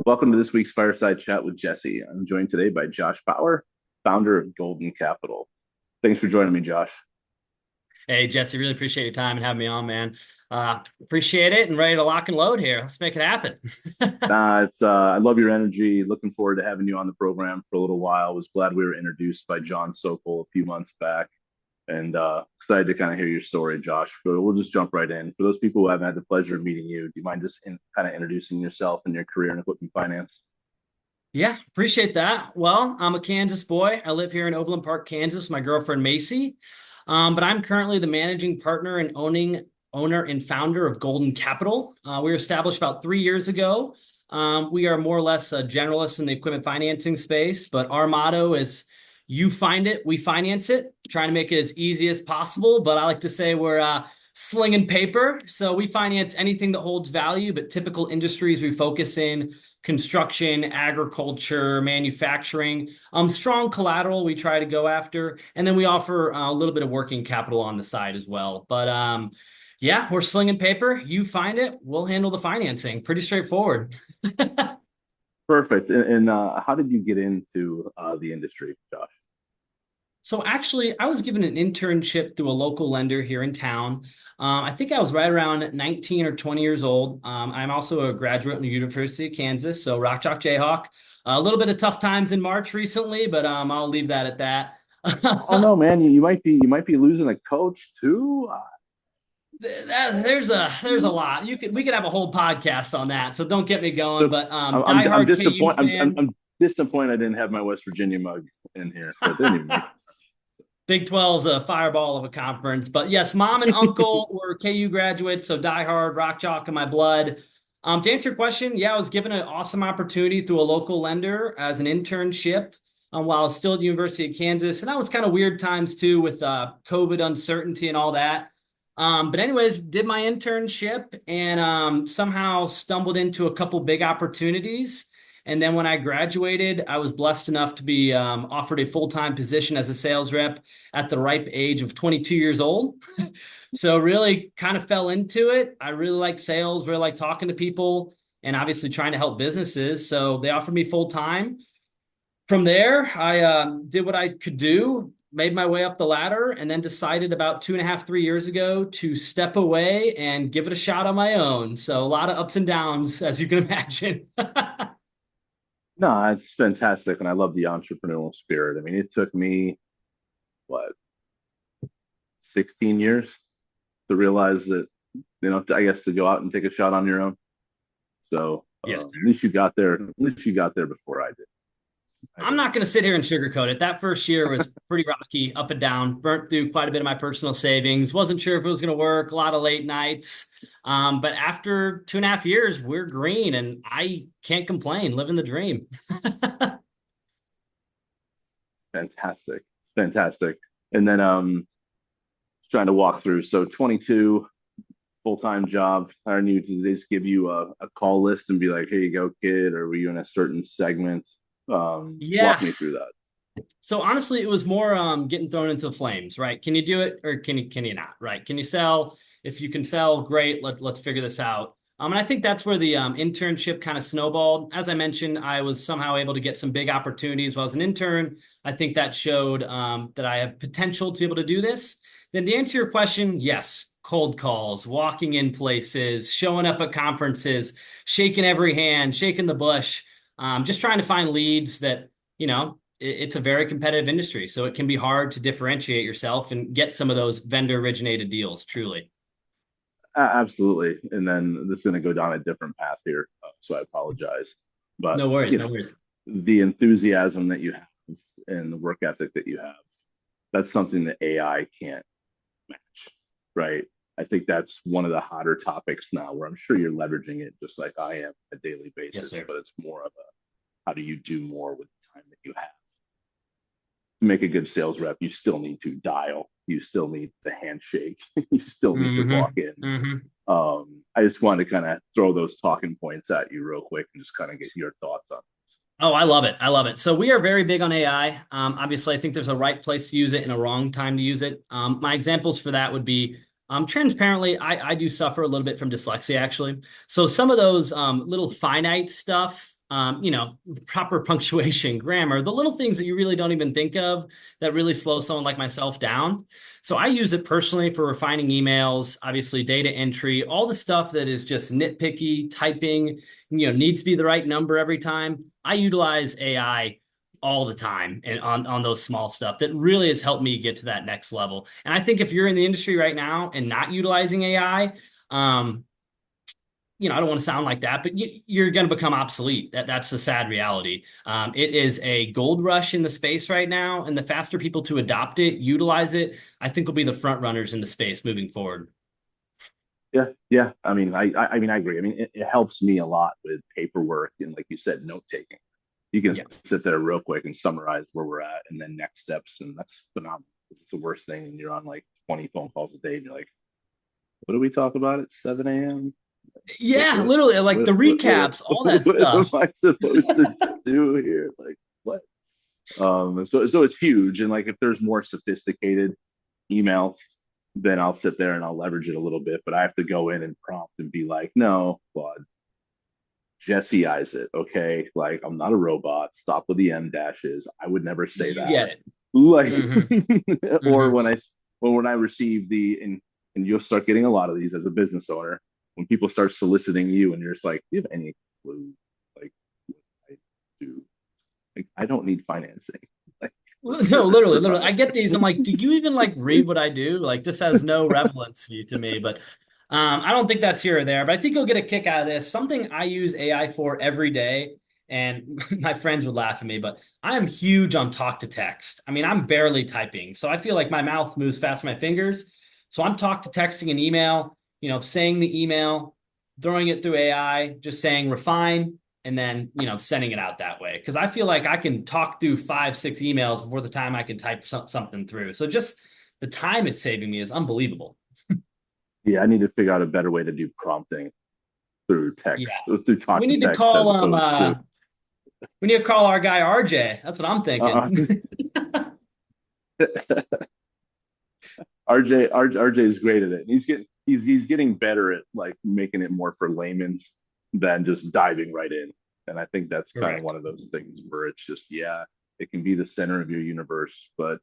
Welcome to this week's Fireside Chat with Jesse. I'm joined today by Josh Power, founder of Golden Capital. Thanks for joining me, Josh. Hey, Jesse, really appreciate your time and having me on, man. Appreciate it and ready to lock and load here. Let's make it happen. It's I love your energy. Looking forward to having you on the program for a little while. Was glad we were introduced by John Sokol a few months back, and excited to kind of hear your story, Josh. But we'll just jump right in. For those people who haven't had the pleasure of meeting you, do you mind just kind of introducing yourself and your career in equipment finance? Yeah, appreciate that. Well, I'm a Kansas boy. I live here in Overland Park, Kansas, with my girlfriend Macy. But I'm currently the managing partner and owner and founder of Golden Capital. We were established about 3 years ago. We are more or less a generalist in the equipment financing space, but our motto is you find it, we finance it, trying to make it as easy as possible. But I like to say we're slinging paper. So we finance anything that holds value, but typical industries we focus in construction, agriculture, manufacturing, strong collateral we try to go after. And then we offer a little bit of working capital on the side as well. But yeah, we're slinging paper. You find it, we'll handle the financing. Pretty straightforward. Perfect. And how did you get into the industry, Josh? So actually, I was given an internship through a local lender here in town. I think I was right around 19 or 20 years old. I'm also a graduate in the University of Kansas, so Rock Chalk Jayhawk. A little bit of tough times in March recently, but I'll leave that at Oh that. no, man, you might be losing a coach too. There's a lot. We could have a whole podcast on that, so don't get me going. So But I'm diehard KU disappointed. fan. I'm disappointed I didn't have my West Virginia mug in here, but it didn't even make Big 12's a fireball of a conference. But yes, mom and uncle were KU graduates, so diehard Rock Chalk in my blood. To answer your question, yeah, I was given an awesome opportunity through a local lender as an internship while I was still at the University of Kansas. And that was kind of weird times too with COVID uncertainty and all that. But anyways, did my internship and somehow stumbled into a couple big opportunities. And then when I graduated, I was blessed enough to be offered a full-time position as a sales rep at the ripe age of 22 years old. So really kind of fell into it. I really like sales, really like talking to people, and obviously trying to help businesses. So they offered me full-time. From there, I did what I could do, made my way up the ladder, and then decided about 2.5, 3 years ago to step away and give it a shot on my own. So a lot of ups and downs, as you can imagine. no, it's fantastic, and I love the entrepreneurial spirit. I mean, it took me what 16 years to realize that I guess to go out and take a shot on your own. So Yes, at least you got there. At least you got there before I did. I I'm did. not going to sit here and sugarcoat it. That first year was pretty rocky, up and down, burnt through quite a bit of my personal savings. Wasn't sure if it was going to work, a lot of late nights. But after 2.5 years, we're green and I can't complain, living the dream. Fantastic. It's fantastic. And then just trying to walk through. So 22 full-time job. I knew to just give you a call list and be like, here you go, kid, or were you in a certain segment? Walk Yeah. me through that. So honestly, it was more getting thrown into the flames, right? Can you do it or can you not, right? Can you sell? If you can sell, great. Let's figure this out. And I think that's where the internship kind of snowballed. As I mentioned, I was somehow able to get some big opportunities while I was an intern. I think that showed that I have potential to be able to do this. Then to answer your question, yes, cold calls, walking in places, showing up at conferences, shaking every hand, shaking the bush, just trying to find leads that, it's a very competitive industry. So it can be hard to differentiate yourself and get some of those vendor originated deals, truly. Absolutely. And then this is going to go down a different path here. So I apologize. But, No worries, no worries. the enthusiasm that you have and the work ethic that you have, that's something that AI can't match, right? I think that's one of the hotter topics now where I'm sure you're leveraging it just like I am on a daily Yes, basis, sir. but it's more of a how do you do more with the time that you have? To make a good sales rep, you still need to dial, you still need the handshake, you still need to walk Hmm. in. Hmm. I just wanted to kind of throw those talking points at you real quick and just kind of get your thoughts on this. Oh, I love it. I love it. So we are very big on AI. Obviously, I think there's a right place to use it and a wrong time to use it. My examples for that would be transparently, I do suffer a little bit from dyslexia, actually. So some of those little finite stuff proper punctuation, grammar, the little things that you really don't even think of that really slow someone like myself down. So I use it personally for refining emails, obviously data entry, all the stuff that is just nitpicky, typing, needs to be the right number every time. I utilize AI all the time and on those small stuff that really has helped me get to that next level. And I think if you're in the industry right now and not utilizing AI, I don't want to sound like that, but you're going to become obsolete. That's the sad reality. It is a gold rush in the space right now, and the faster people to adopt it, utilize it, I think will be the front runners in the space moving forward. Yeah, yeah. I agree. I mean, it helps me a lot with paperwork and, like you said, note taking. You can Yeah. sit there real quick and summarize where we're at, and then next steps, and that's phenomenal. It's the worst thing, and you're on like 20 phone calls a day, and you're like, "What do we talk about at 7 a.m.? Yeah, literally, like the recaps, all that What am stuff. I supposed to do here? Like what?" So it's huge, and like if there's more sophisticated emails, then I'll sit there and I'll leverage it a little bit. But I have to go in and prompt and be like, "No, Claude, Jesse eyes it, okay? Like I'm not a robot. Stop with the M dashes. I would never say You that." get it. Like, Hmm. or Hmm. when I receive and you'll start getting a lot of these as a business owner when people start soliciting you and you're just like, "Do you have any clue like what I do? Like I don't need financing." Like let's No, get this literally. I right. get these. I'm like, do you even like read what I do? Like, this has no relevancy to me. But I don't think that's here or there. But I think you'll get a kick out of this. Something I use AI for every day, and my friends would laugh at me, but I am huge on talk to text. I mean, I'm barely typing, so I feel like my mouth moves fast as my fingers. So I'm talk to texting an email. Saying the email, throwing it through AI, just saying refine and then sending it out that way because I feel like I can talk through 5 6 emails before the time I can type something through. So just the time it's saving me is unbelievable. Yeah, I need to figure out a better way to do prompting through Yeah, text, through we talk to need to text call as opposed to we need to call our guy RJ. That's what I'm uh, thinking. RJ is great at it. He's getting better at like making it more for layman's than just diving right in. And I think that's kind of Correct. one of those things where it's just, yeah, it can be the center of your universe, but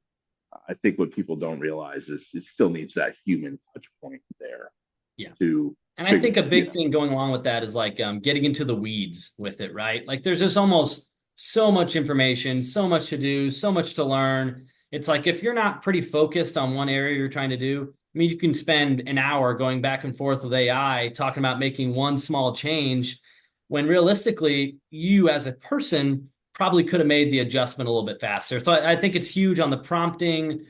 I think what people don't realize is it still needs that human touch point there Yeah. to And I figure, think a big thing going along with that is like getting into the weeds with it, right? Like there's just almost so much information, so much to do, so much to learn. It's like if you're not pretty focused on one area you're trying to do, I mean, you can spend an hour going back and forth with AI talking about making one small change when realistically, you as a person probably could have made the adjustment a little bit faster. So I think it's huge on the prompting,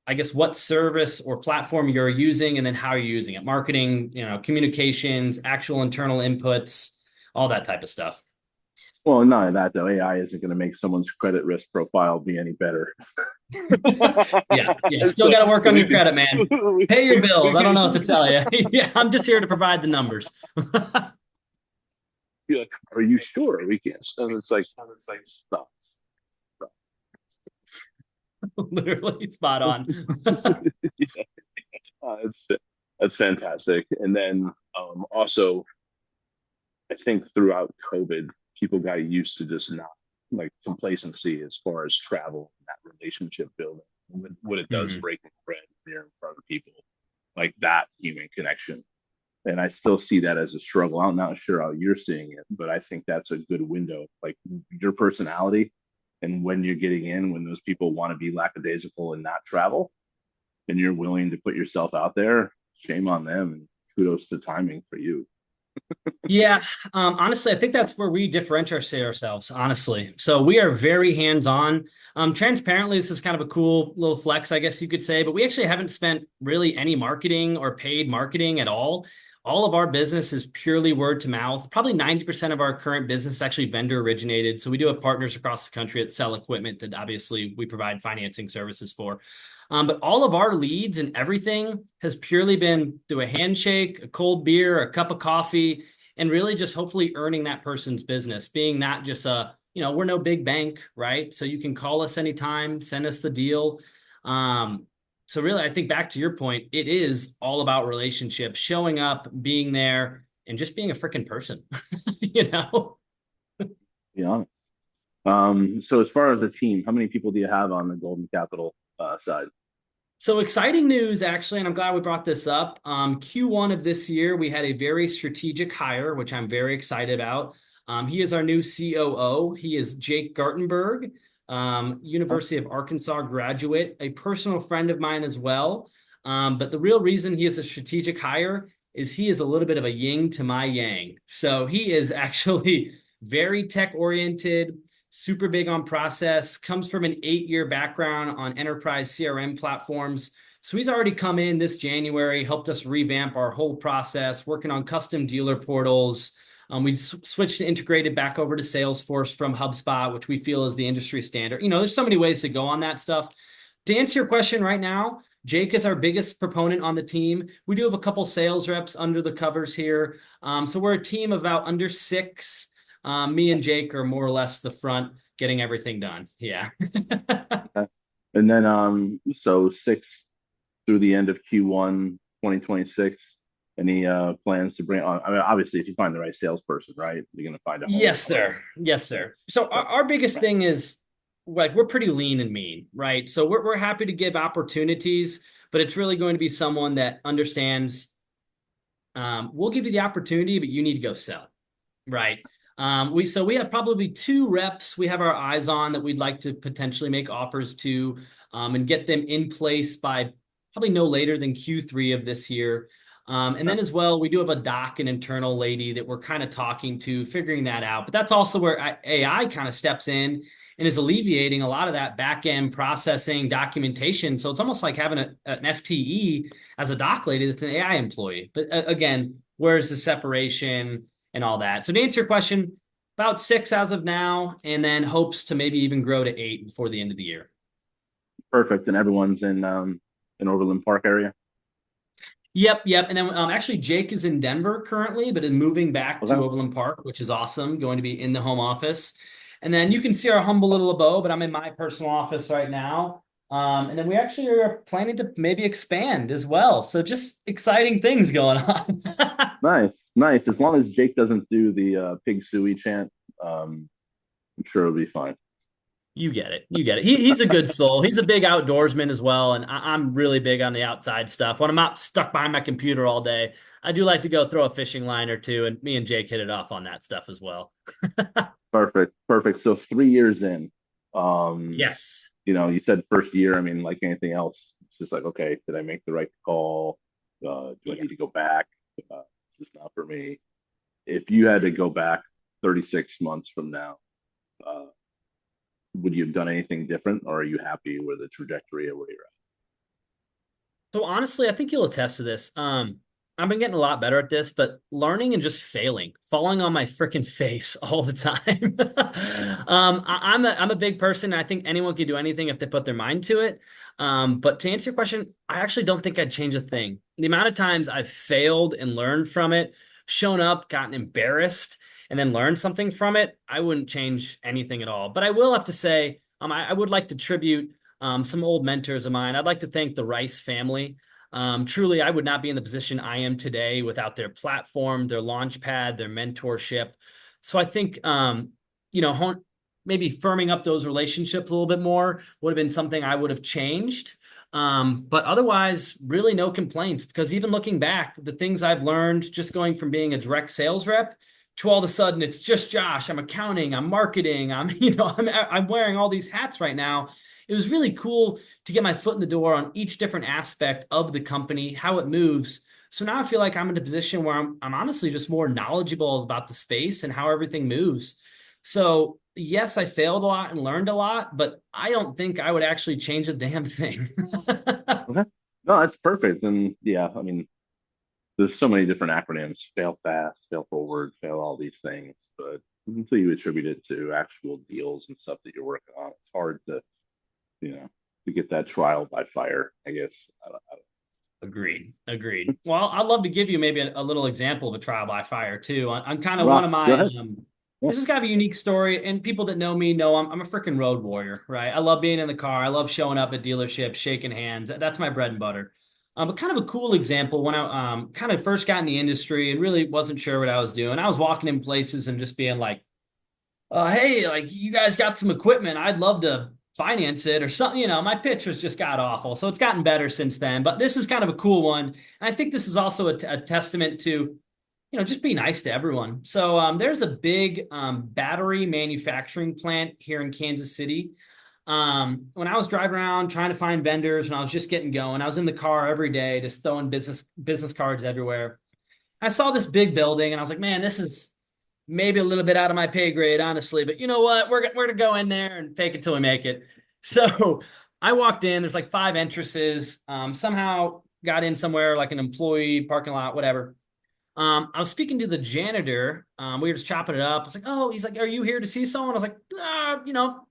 I guess what service or platform you're using and then how you're using it. Marketing, communications, actual internal inputs, all that type of stuff. well, none of that though. AI isn't going to make someone's credit risk profile be any better. Yeah, yeah. Still so got to work so on we your can credit, man. Pay your bills. I don't know what to we tell you. Yeah, I'm just here to provide the numbers. be like, "Are you sure we can't?" And it's like stop. Literally spot on. Yeah, it's that's fantastic. And then also, I think throughout COVID, people got used to just not like complacency as far as travel, that relationship building, what it does Mhm. breaking bread when you're in front of people, like that human connection. And I still see that as a struggle. I'm not sure how you're seeing it, but I think that's a good window. Like your personality and when you're getting in, when those people want to be lackadaisical and not travel, and you're willing to put yourself out there, shame on them and kudos to timing for you. Yeah, honestly, I think that's where we differentiate ourselves, honestly. So we are very hands-on. Transparently, this is kind of a cool little flex, I guess you could say, but we actually haven't spent really any marketing or paid marketing at all. All of our business is purely word to mouth. Probably 90% of our current business is actually vendor originated. So we do have partners across the country that sell equipment that obviously we provide financing services for. But all of our leads and everything has purely been through a handshake, a cold beer, a cup of coffee, and really just hopefully earning that person's business, being not just we're no big bank, right? So you can call us anytime, send us the deal. So really, I think back to your point, it is all about relationships, showing up, being there, and just being a freaking person, you know? be honest. So as far as the team, how many people do you have on the Golden Capital side? So exciting news, actually, and I'm glad we brought this up. Q1 of this year, we had a very strategic hire, which I'm very excited about. He is our new COO. He is Jake Gartenberg, Oh, University of Arkansas graduate, a personal friend of mine as well. But the real reason he is a strategic hire is he is a little bit of a yin to my yang. So he is actually very tech oriented, super big on process, comes from an 8-year background on enterprise CRM platforms. So he's already come in this January, helped us revamp our whole process, working on custom dealer portals. We switched to integrated back over to Salesforce from HubSpot, which we feel is the industry standard. There's so many ways to go on that stuff. To answer your question right now, Jake is our biggest proponent on the team. We do have a couple sales reps under the covers here. So we're a team of about under 6. Me and Jake are more or less the front getting everything done. Yeah. okay. And then so six through the end of Q1 2026. Any plans to bring on? I mean, obviously, if you find the right salesperson, right, you're going to find a home. Yes, sir. Yes, sir. That's So our that's biggest thing is like we're pretty lean and mean, right? So we're happy to give opportunities, but it's really going to be someone that understands we'll give you the opportunity, but you need to go sell. Right. We have probably 2 reps we have our eyes on that we'd like to potentially make offers to and get them in place by probably no later than Q3 of this year. And then as well, we do have a doc, an internal lady that we're kind of talking to, figuring that out. But that's also where AI kind of steps in and is alleviating a lot of that back end processing documentation. So it's almost like having an FTE as a doc lady that's an AI employee. But again, where's the separation and all that? So to answer your question, about 6 as of now, and then hopes to maybe even grow to 8 before the end of the year. perfect. And everyone's in Overland Park area. Yep. And then actually, Jake is in Denver currently, but is moving back to Okay. Overland Park, which is awesome, going to be in the home office. And then you can see our humble little abode, but I'm in my personal office right now. And then we actually are planning to maybe expand as well. So just exciting things going on. Nice, nice. As long as Jake doesn't do the pig suey chant, I'm sure it'll be fine. You get it. You get it. He's a good soul. He's a big outdoorsman as well. And I'm really big on the outside stuff. When I'm not stuck behind my computer all day, I do like to go throw a fishing line or two. And me and Jake hit it off on that stuff as well. Perfect, perfect. So 3 years in, um, Yes. you said first year. I mean, like anything else, it's just like, okay, did I make the right call? Do I Yeah. need to go back? This is not for me. If you had to go back 36 months from now, uh, would you have done anything different, or are you happy with the trajectory of where you're So honestly, I think you'll attest to this. I've been getting a lot better at this, but learning and just failing, falling on my freaking face all the time. I'm a big person. And I think anyone can do anything if they put their mind to it. But to answer your question, I actually don't think I'd change a thing. The amount of times I've failed and learned from it, shown up, gotten embarrassed, and then learned something from it, I wouldn't change anything at all. But I will have to say, I would like to tribute some old mentors of mine. I'd like to thank the Rice family. Truly, I would not be in the position I am today without their platform, their launch pad, their mentorship. So I think, maybe firming up those relationships a little bit more would have been something I would have changed. But otherwise, really no complaints because even looking back, the things I've learned just going from being a direct sales rep to all of a sudden it's just Josh, I'm accounting, I'm marketing, I'm wearing all these hats right now. It was really cool to get my foot in the door on each different aspect of the company, how it moves. So now I feel like I'm in a position where I'm honestly just more knowledgeable about the space and how everything moves. So yes, I failed a lot and learned a lot, but I don't think I would actually change a damn thing. at? Okay. No, that's perfect. And yeah, I mean, there's so many different acronyms: fail fast, fail forward, fail all these things. But until you attribute it to actual deals and stuff that you're working on, it's hard you know, to get that trial by fire, I guess. Agreed. Well, I'd love to give you maybe a little example of a trial by fire too. On kind of one Well, of go my ahead. Yeah. this is kind of a unique story, and people that know me know I'm a freaking road warrior, right? I love being in the car. I love showing up at dealerships, shaking hands. That's my bread and butter. But kind of a cool example when I kind of first got in the industry and really wasn't sure what I was doing. I was walking in places and just being like, hey, like you guys got some equipment. I'd love to finance it or something. My pitch was just got awful. So it's gotten better since then. But this is kind of a cool one. And I think this is also a testament to, just be nice to everyone. So there's a big battery manufacturing plant here in Kansas City. When I was driving around trying to find vendors, when I was just getting going, I was in the car every day, just throwing business cards everywhere. I saw this big building, and I was like, man, this is maybe a little bit out of my pay grade, honestly. But you know what? We're gonna go in there and fake it till we make it. So I walked in. There's like 5 entrances. Somehow got in somewhere like an employee parking lot, whatever. I was speaking to the janitor. We were just chopping it up. I was like, "Oh," he's like, "Are you here to see someone?" I was like,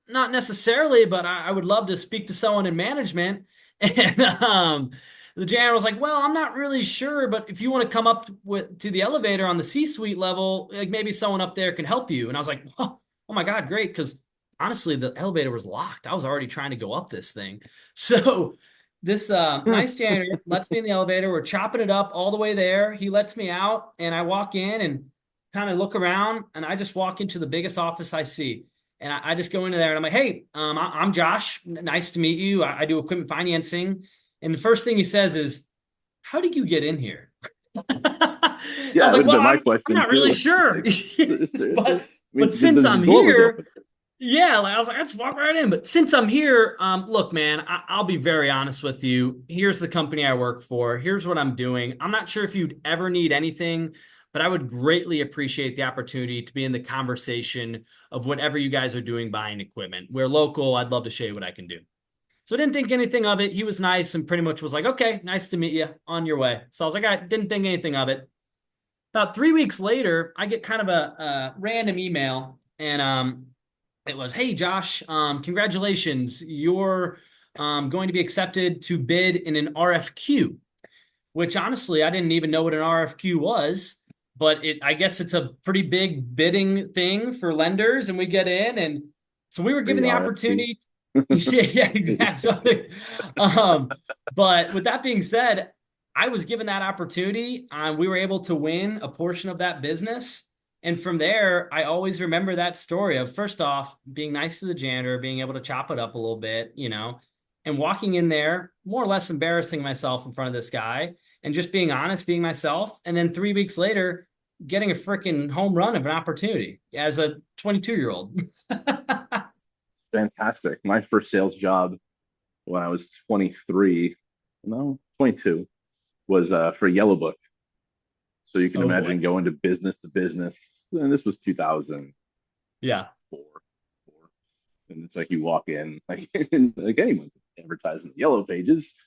not necessarily, but I would love to speak to someone in management." And the janitor was like, "Well, I'm not really sure, but if you want to come up to the elevator on the C-suite level, like maybe someone up there can help you." And I was like, "Oh my God, great!" Because honestly, the elevator was locked. I was already trying to go up this thing, so. This nice janitor lets me in the elevator. We're chopping it up all the way there. He lets me out, and I walk in and kind of look around, and I just walk into the biggest office I see. And I just go into there, and I'm like, "Hey, I'm Josh. Nice to meet you. I do equipment financing." And the first thing he says is, "How did you get in here?" I Yeah, was that like, would have "Well, been my I'm question not really too. sure." Like, I But mean, since the I'm door was open. here, yeah, like I was like, I just walk right in. But since I'm here, look, man, I'll be very honest with you. Here's the company I work for. Here's what I'm doing. I'm not sure if you'd ever need anything, but I would greatly appreciate the opportunity to be in the conversation of whatever you guys are doing buying equipment. We're local. I'd love to show you what I can do. So I didn't think anything of it. He was nice and pretty much was like, okay, nice to meet you, on your way. So I was like, I didn't think anything of it. About 3 weeks later, I get kind of a random email, and it was, "Hey, Josh, congratulations. You're going to be accepted to bid in an RFQ," which honestly, I didn't even know what an RFQ was, but I guess it's a pretty big bidding thing for lenders, and we get in. And so we were given the Pre-RFP. opportunity. Yeah, yeah, exactly. Um, but with that being said, I was given that opportunity. We were able to win a portion of that business. And from there, I always remember that story of, first off, being nice to the janitor, being able to chop it up a little bit, and walking in there, more or less embarrassing myself in front of this guy and just being honest, being myself. And then 3 weeks later, getting a freaking home run of an opportunity as a 22-year-old. Fantastic. My first sales job when I was 23, no, 22, was for Yellow Book. So you can Oh boy. imagine going to business, and this was 2004. Yeah. And it's like you walk in, like like anyone advertising the yellow pages,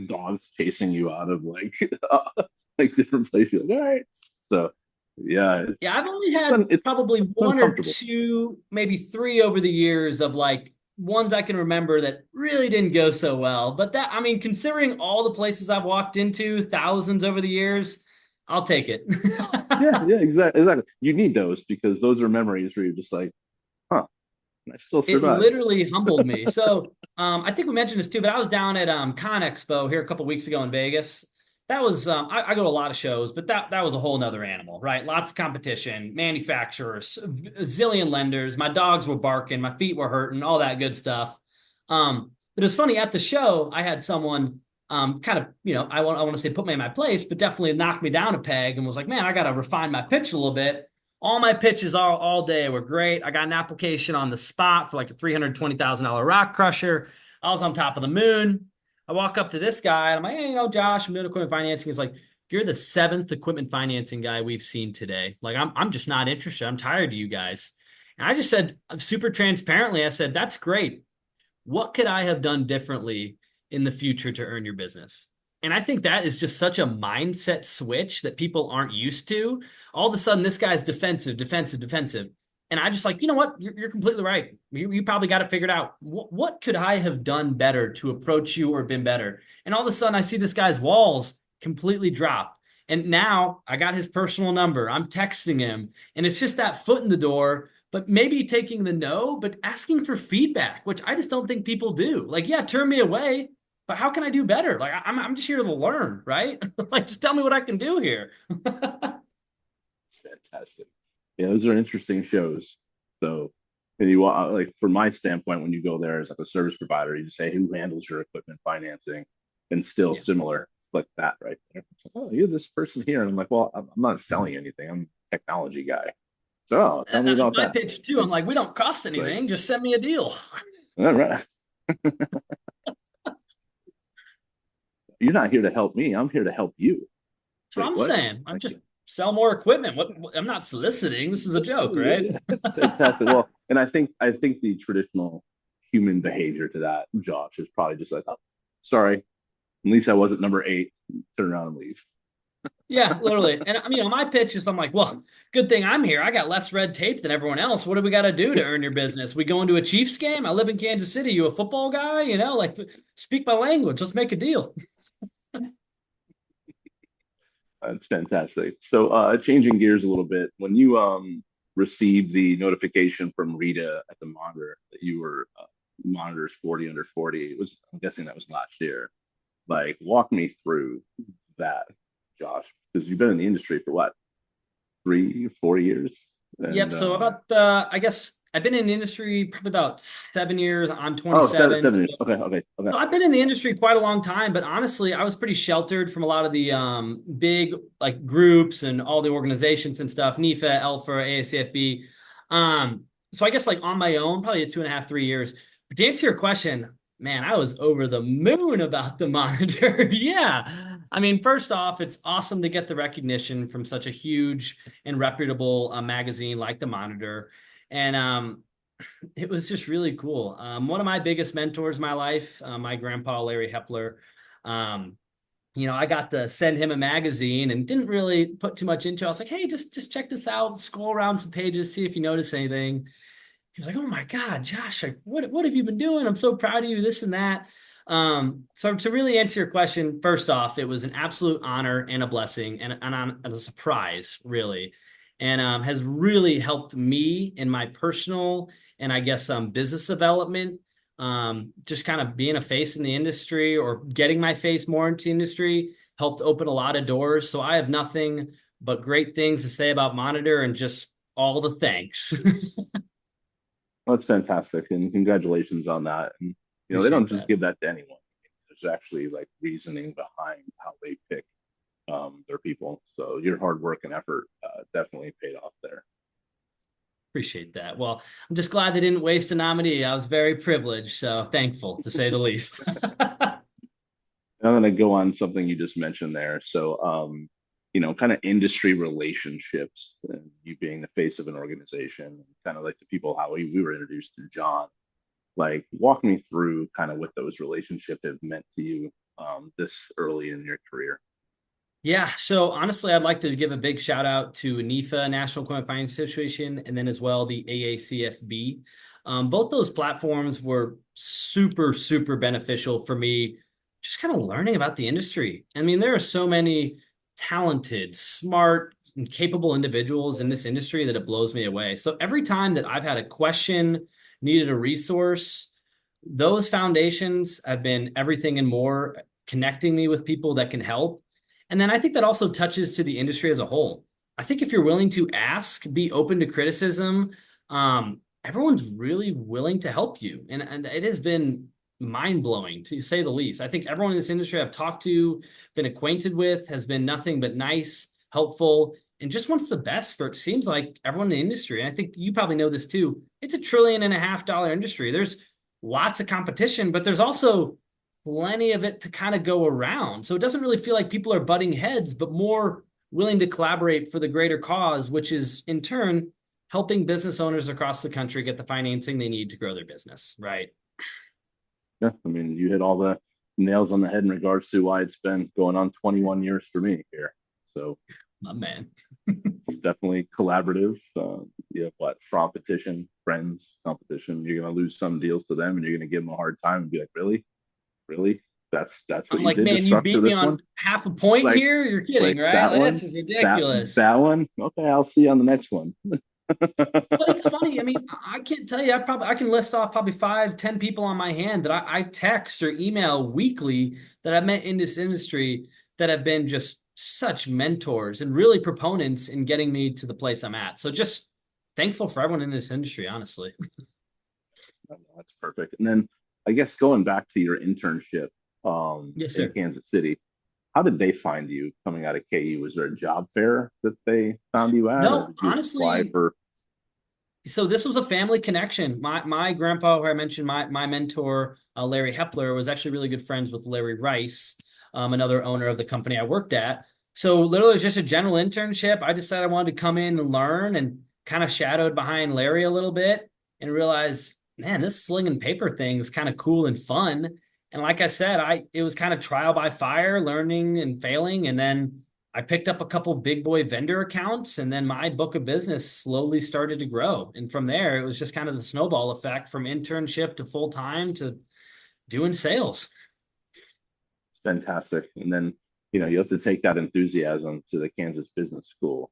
dogs chasing you out of like like different places. You're like, all right, so yeah, Yeah, I've only had it's probably one or uncomfortable. two, maybe three over the years of like ones I can remember that really didn't go so well. But that, I mean, considering all the places I've walked into, thousands over the years, I'll take it. Yeah, yeah, exactly. You need those because those are memories where you're just like, huh, I still It survived. literally humbled me. So I think we mentioned this too, but I was down at Con Expo here a couple weeks ago in Vegas. That was I go to a lot of shows, but that was a whole nother animal, right? Lots of competition, manufacturers, a zillion lenders. My dogs were barking, my feet were hurting, all that good stuff. But it was funny at the show. I had someone kind of, I want to say put me in my place, but definitely knocked me down a peg and was like, "Man, I got to refine my pitch a little bit." All my pitches all day were great. I got an application on the spot for like a $320,000 rock crusher. I was on top of the moon. I walk up to this guy and I'm like, "Hey, Josh, I'm doing equipment financing." He's like, "You're the seventh equipment financing guy we've seen today. Like, I'm just not interested. I'm tired of you guys." And I just said, super transparently, I said, "That's great. What could I have done differently in the future to earn your business?" And I think that is just such a mindset switch that people aren't used to. All of a sudden, this guy's defensive, defensive, defensive. And I just like, you know what? You're completely right. You probably got it figured out. What could I have done better to approach you or been better? And all of a sudden, I see this guy's walls completely drop. And now I got his personal number. I'm texting him. And it's just that foot in the door, but maybe taking the no, but asking for feedback, which I just don't think people do. Like, yeah, turn me away, but how can I do better? Like, I'm just here to learn, right? Like, just tell me what I can do here. It's fantastic. Yeah, those are interesting shows. So, and you like from my standpoint, when you go there as like a service provider, you just say who handles your equipment financing, and still Yeah. similar. It's like that right there. It's like, oh, you're this person here, and I'm like, well, I'm not selling anything. I'm a technology guy. So, oh, tell me That's about my that. pitch too. I'm like, we don't cost Like, anything. Just send me a deal. all right, you're not here to help me. I'm here to help you. That's what Wait, I'm what? saying. I'm Like, just sell more equipment. I'm not soliciting. This is a joke, right? yeah, it's fantastic. Well, and I think the traditional human behavior to that, Josh, is probably just like, oh, sorry, at least I wasn't number 8. Turn around and leave. Yeah, literally. And my pitch is I'm like, well, good thing I'm here. I got less red tape than everyone else. What do we got to do to earn your business? We going to a Chiefs game? I live in Kansas City. You a football guy? Like speak my language. Let's make a deal. That's fantastic. So, changing gears a little bit, when you received the notification from Rita at the monitor that you were monitors 40 under 40, it was, I'm guessing that was last year. Like, walk me through that, Josh, because you've been in the industry for what, 3, 4 years, Yep. and So about I guess I've been in the industry probably about 7 years. I'm oh, seven, 27. 7 years. Okay, okay, okay. So I've been in the industry quite a long time, but honestly, I was pretty sheltered from a lot of the big like groups and all the organizations and stuff, NIFA, ELFA, AACFB. So I guess like on my own, probably 2.5, 3 years. But to answer your question, man, I was over the moon about the monitor. Yeah. First off, it's awesome to get the recognition from such a huge and reputable magazine like the Monitor. And it was just really cool. One of my biggest mentors in my life, my grandpa, Larry Hepler, um, I got to send him a magazine and didn't really put too much into it. I was like, hey, just check this out, scroll around some pages, see if you notice anything. He was like, oh my God, Josh, like, what have you been doing? I'm so proud of you, this and that. So to really answer your question, first off, it was an absolute honor and a blessing and a surprise, really, and has really helped me in my personal and I guess business development. Just kind of being a face in the industry or getting my face more into the industry helped open a lot of doors. So I have nothing but great things to say about Monitor and just all the thanks. Well, that's fantastic, and congratulations on that. And they don't Appreciate just that. give that to anyone. There's actually like reasoning behind how they pick their people. So your hard work and effort definitely paid off there. Appreciate that. Well, I'm just glad they didn't waste a nominee. I was very privileged, so thankful to say the least. I'm going to go on something you just mentioned there. So, kind of industry relationships, and you being the face of an organization, kind of like the people how we were introduced to John. Like, walk me through kind of what those relationships have meant to you this early in your career. Yeah, so honestly, I'd like to give a big shout out to NIFA, National Equipment Finance Association, and then as well the AACFB. Both those platforms were super, super beneficial for me, just kind of learning about the industry. There are so many talented, smart, and capable individuals in this industry that it blows me away. So every time that I've had a question, needed a resource, those foundations have been everything and more, connecting me with people that can help. And then I think that also touches to the industry as a whole. I think if you're willing to ask, be open to criticism, everyone's really willing to help you. And it has been mind blowing to say the least. I think everyone in this industry I've talked to, been acquainted with, has been nothing but nice, helpful, and just wants the best for it seems like everyone in the industry. And I think you probably know this too. It's $1.5 trillion industry. There's lots of competition, but there's also plenty of it to kind of go around. So it doesn't really feel like people are butting heads, but more willing to collaborate for the greater cause, which is in turn helping business owners across the country get the financing they need to grow their business, right? Yeah, you hit all the nails on the head in regards to why it's been going on 21 years for me here. So My man. it's definitely collaborative. You have what, competition, friends, competition. You're going to lose some deals to them, and you're going to give them a hard time and be like, really, really, that's what I'm you like, did to man, you structure beat me this one. on half a point Like, here. You're kidding, like right? that Like, this one, is that ridiculous. that one. Okay, I'll see you on the next one. But it's funny. I can't tell you. I can list off probably 5, 10 people on my hand that I text or email weekly that I've met in this industry that have been just such mentors and really proponents in getting me to the place I'm at. So just thankful for everyone in this industry, honestly. That's perfect. And then I guess going back to your internship Yes, in sir. Kansas City, how did they find you coming out of KU? Was there a job fair that they found you at, or No, did you just apply honestly, for? so this was a family connection. My grandpa, who I mentioned, my mentor, Larry Hepler, was actually really good friends with Larry Rice, another owner of the company I worked at. So literally, it was just a general internship. I decided I wanted to come in and learn, and kind of shadowed behind Larry a little bit, and realized, man, this slinging paper thing is kind of cool and fun. And like I said, I it was kind of trial by fire, learning and failing, and then I picked up a couple big boy vendor accounts, and then my book of business slowly started to grow. And from there, it was just kind of the snowball effect from internship to full time to doing sales. It's fantastic. And then, you have to take that enthusiasm to the Kansas Business School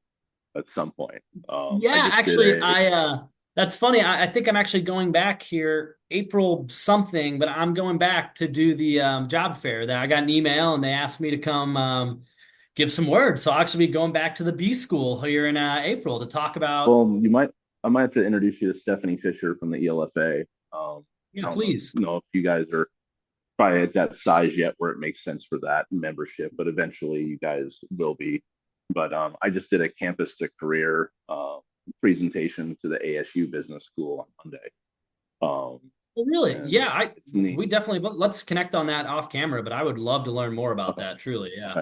at some point. I Yeah, just did actually, a, that's funny. I think I'm actually going back here April something, but I'm going back to do the job fair. That I got an email and they asked me to come give some words. So I'll actually be going back to the B school here in April to talk about. well, I might have to introduce you to Stephanie Fisher from the ELFA. Yeah, I don't please. know if you guys are probably at that size yet where it makes sense for that membership, but eventually you guys will be. But I just did a campus to career presentation to the ASU Business School on Monday. Well, really? And Yeah, I it's neat. we definitely let's connect on that off camera, but I would love to learn more about Okay. that, truly. Yeah. Okay.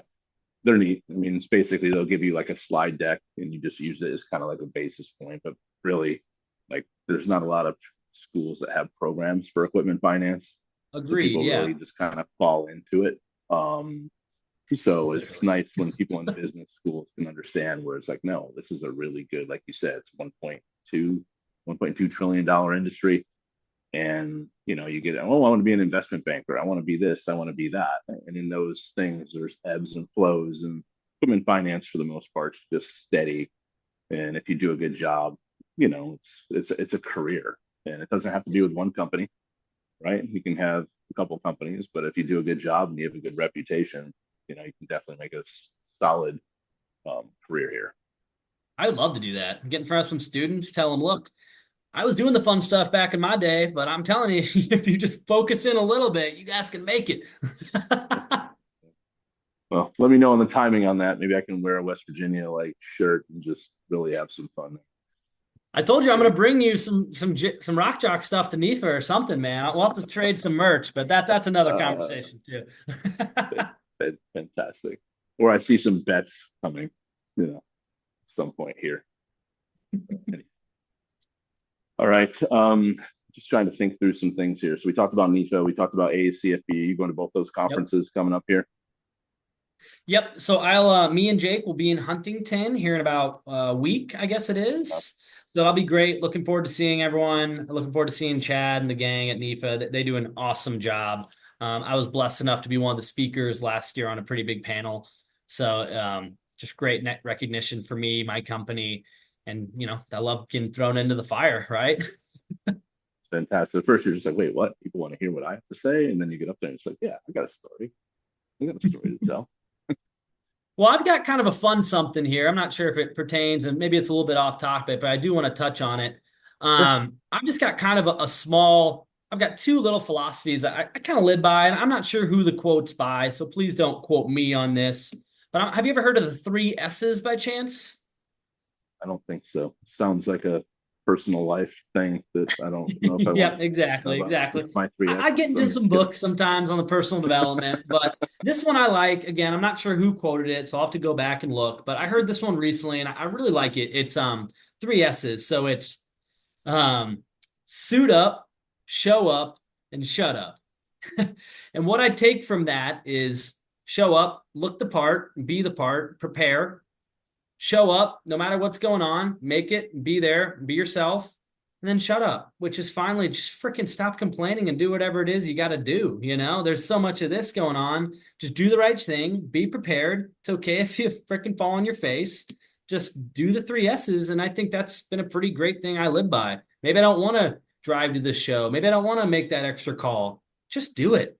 They're neat. I mean, it's basically they'll give you like a slide deck and you just use it as kind of like a basis point. But really, like, there's not a lot of schools that have programs for equipment finance. So Agreed. people Yeah. really just kind of fall into it. So it's Completely. nice when people in business schools can understand where it's like, no, this is a really good, like you said, it's 1.2 trillion dollar industry. And you get, oh, I want to be an investment banker, I want to be this, I want to be that. And in those things there's ebbs and flows, and equipment finance for the most part is just steady. And if you do a good job, it's a career, and it doesn't have to be with one company, right? You can have a couple companies, but if you do a good job and you have a good reputation, you can definitely make a solid career here. I would love to do that. Get in front of some students, tell them, look, I was doing the fun stuff back in my day, but I'm telling you, if you just focus in a little bit, you guys can make it. Well, let me know on the timing on that. Maybe I can wear a West Virginia like shirt and just really have some fun. I told That's you I'm gonna great. bring you some rock jock stuff to NIFA or something, man. We'll have to trade some merch, but that's another Uh, conversation too. Fantastic. Or I see some bets coming, at some point here. All right. Just trying to think through some things here. So we talked about NIFA, we talked about AACFB. You going to both those Yep. conferences coming up here? Yep. So I'll me and Jake will be in Huntington here in about a week, I guess it Uh, is. So that'll be great. Looking forward to seeing everyone. Looking forward to seeing Chad and the gang at NIFA. They do an awesome job. I was blessed enough to be one of the speakers last year on a pretty big panel. So just great net recognition for me, my company, and I love getting thrown into the fire, right? it's fantastic. At first, you're just like, wait, what? People want to hear what I have to say. And then you get up there and it's like, yeah, I got a story. I got a story to tell. Well, I've got kind of a fun something here. I'm not sure if it pertains, and maybe it's a little bit off topic, but I do want to touch on it. Sure. I've just got kind of a small, I've got two little philosophies I kind of live by, and I'm not sure who the quote's by, so please don't quote me on this. But have you ever heard of the three S's by chance? I don't think so. Sounds like a personal life thing that I don't know if I want Yeah, to know exactly, about. exactly. My three I get S's. into I'm just some kidding. books sometimes on the personal development, but this one I like. Again, I'm not sure who quoted it, so I'll have to go back and look. But I heard this one recently, and I really like it. It's three S's. So it's um suit up, show up, and shut up. And what I take from that is show up, look the part, be the part, prepare, show up no matter what's going on, make it, be there, be yourself, and then shut up, which is finally just freaking stop complaining and do whatever it is you got to do. There's so much of this going on. Just do the right thing, be prepared. It's okay if you freaking fall on your face. Just do the three S's. And I think that's been a pretty great thing I live by. Maybe I don't want to drive to this show. Maybe I don't want to make that extra call. Just do it.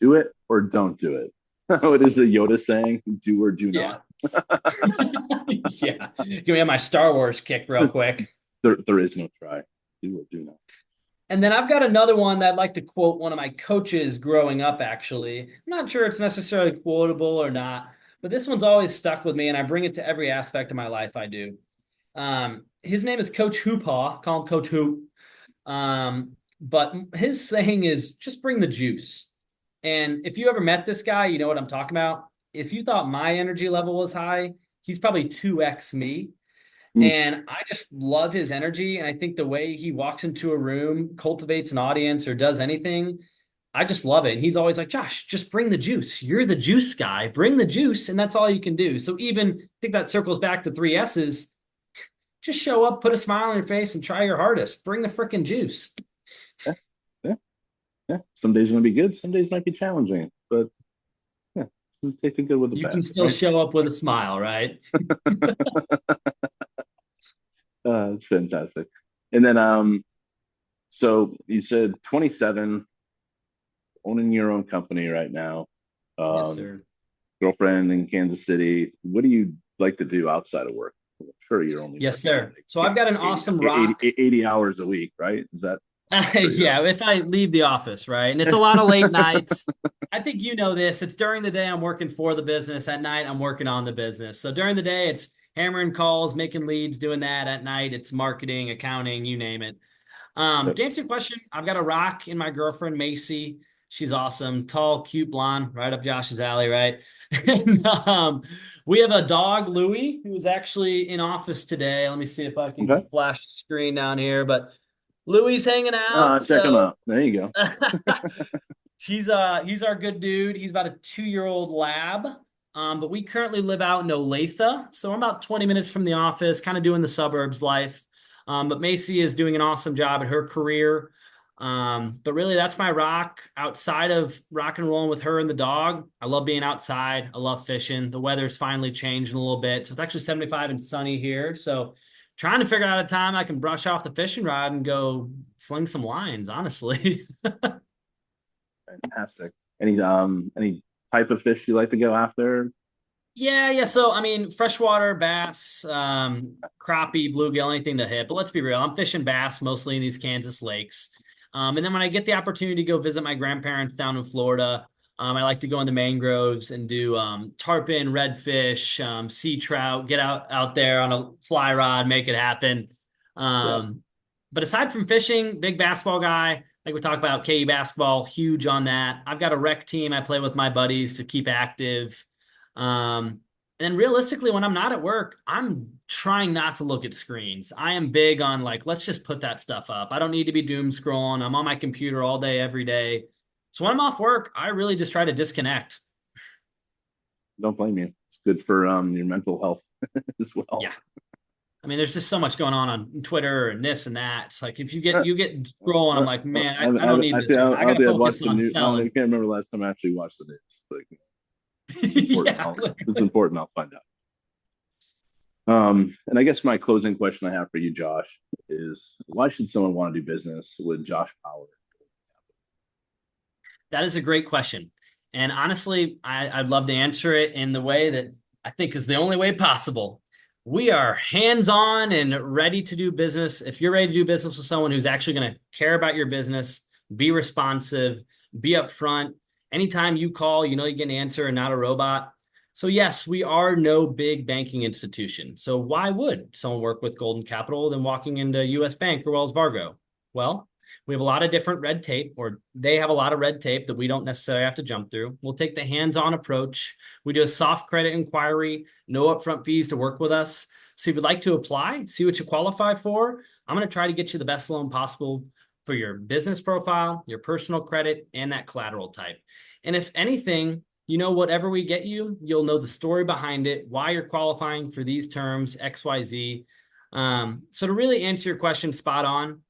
Do it or don't do it. It is a Yoda saying, do or do Yeah. not. Yeah, give me my Star Wars kick real quick. There is no try. Do or do not. And then I've got another one that I'd like to quote one of my coaches growing up, actually. I'm not sure it's necessarily quotable or not, but this one's always stuck with me, and I bring it to every aspect of my life I do. His name is Coach Hoopaw, call him Coach Hoop. But his saying is just bring the juice. And if you ever met this guy, you know what I'm talking about. If you thought my energy level was high, he's probably 2x me. Mm, And I just love his energy. And I think the way he walks into a room, cultivates an audience, or does anything, I just love it. And he's always like, Josh, just bring the juice. You're the juice guy. Bring the juice. And that's all you can do. So even I think that circles back to three S's. Just show up, put a smile on your face, and try your hardest. Bring the freaking juice. yeah, yeah, yeah. Some days are gonna be good. Some days might be challenging, but yeah, take the good with the You bad, can still right? show up with a smile, right? It's fantastic. And then, so you said 27, owning your own company right now. Yes, Um, sir. Girlfriend in Kansas City. What do you like to do outside of work? I'm sure you're only Yes, working sir. So I've got an 80, awesome 80, rock. 80 hours a week, right? Is that sure you're Yeah, if I leave the office, right? And it's a lot of late nights. I think you know this. It's during the day I'm working for the business. At night, I'm working on the business. So during the day, it's hammering calls, making leads, doing that. At night, it's marketing, accounting, you name it. To answer your question,Ve got a rock in my girlfriend, Macy. She's awesome, tall, cute, blonde, right up Josh's alley, right? And, we have a dog, Louie, who is actually in office today. Let me see if I can okay? flash the screen down here, but Louie's hanging out. Check them So out. There you go. he's our good dude. He's about a 2-year-old lab. But we currently live out in Olathe, so I'm about 20 minutes from the office, kind of doing the suburbs life. But Macy is doing an awesome job at her career. But really, that's my rock. Outside of rock and rolling with her and the dog, I love being outside. I love fishing. The weather's finally changing a little bit, so it's actually 75 and sunny here. So trying to figure out a time I can brush off the fishing rod and go sling some lines, honestly. Fantastic. Any type of fish you like to go after? Yeah. So I mean, freshwater bass, crappie, bluegill, anything to hit. But let's be real, I'm fishing bass mostly in these Kansas lakes. And then when I get the opportunity to go visit my grandparents down in Florida, I like to go in the mangroves and do tarpon, redfish, sea trout. Get out there on a fly rod, make it happen. Yeah. Um, but aside from fishing, big basketball guy. Like we talked about KU basketball, huge on that. I've got a rec team I play with my buddies to keep active. And realistically, when I'm not at work, I'm trying not to look at screens. I am big on like, let's just put that stuff up. I don't need to be doom scrolling. I'm on my computer all day, every day. So when I'm off work, I really just try to disconnect. Don't blame you. It's good for your mental health as well. Yeah. I mean, there's just so much going on Twitter and this and that. It's like if you get scrolling, I'm like, man, I don't need I this think right now. I I got to think I've focus watched the on news. I selling. can't remember the last time I actually watched the news. Like, it's important. Yeah. If it's important, I'll find out. And I guess my closing question I have for you, Josh, is why should someone want to do business with Josh Power? That is a great question. And honestly, I'd love to answer it in the way that I think is the only way possible. We are hands on and ready to do business. If you're ready to do business with someone who's actually going to care about your business, be responsive, be upfront. Anytime you call, you know you get an answer and not a robot. So, yes, we are no big banking institution. So, why would someone work with Golden Capital than walking into US Bank or Wells Fargo? Well, we have a lot of different red tape, or they have a lot of red tape that we don't necessarily have to jump through. We'll take the hands-on approach. We do a soft credit inquiry, no upfront fees to work with us. So if you'd like to apply, see what you qualify for, I'm going to try to get you the best loan possible for your business profile, your personal credit, and that collateral type. And if anything, whatever we get you, you'll know the story behind it, why you're qualifying for these terms, XYZ. So to really answer your question spot on,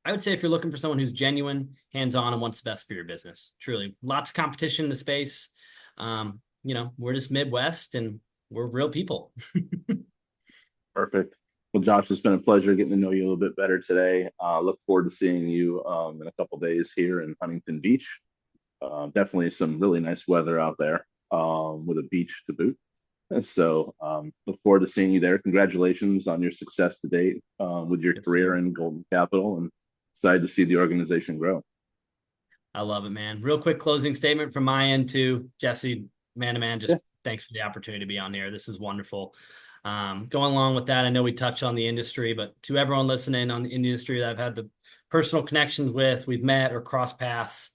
I would say if you're looking for someone who's genuine, hands-on, and wants the best for your business, truly. Lots of competition in the space. We're just Midwest and we're real people. Perfect. Well, Josh, it's been a pleasure getting to know you a little bit better today. Look forward to seeing you in a couple days here in Huntington Beach. Definitely some really nice weather out there with a beach to boot. And so look forward to seeing you there. Congratulations on your success to date with your Yes, career sir. in Golden Capital, and excited to see the organization grow. I love it, man. Real quick closing statement from my end too, Jesse, man to man, Yeah, just thanks for the opportunity to be on here. This is wonderful. Going along with that, I know we touched on the industry, but to everyone listening on the industry that I've had the personal connections with, we've met or crossed paths,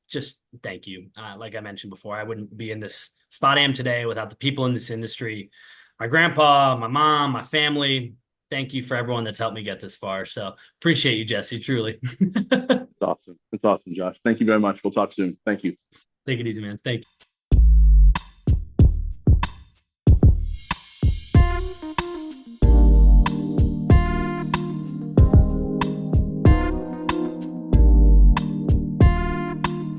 just thank you. Like I mentioned before, I wouldn't be in this spot I am today without the people in this industry, my grandpa, my mom, my family. Thank you for everyone that's helped me get this far. So appreciate you, Jesse, truly. it's awesome. It's awesome, Josh. Thank you very much. We'll talk soon. Thank you. Take it easy, man. Thank you.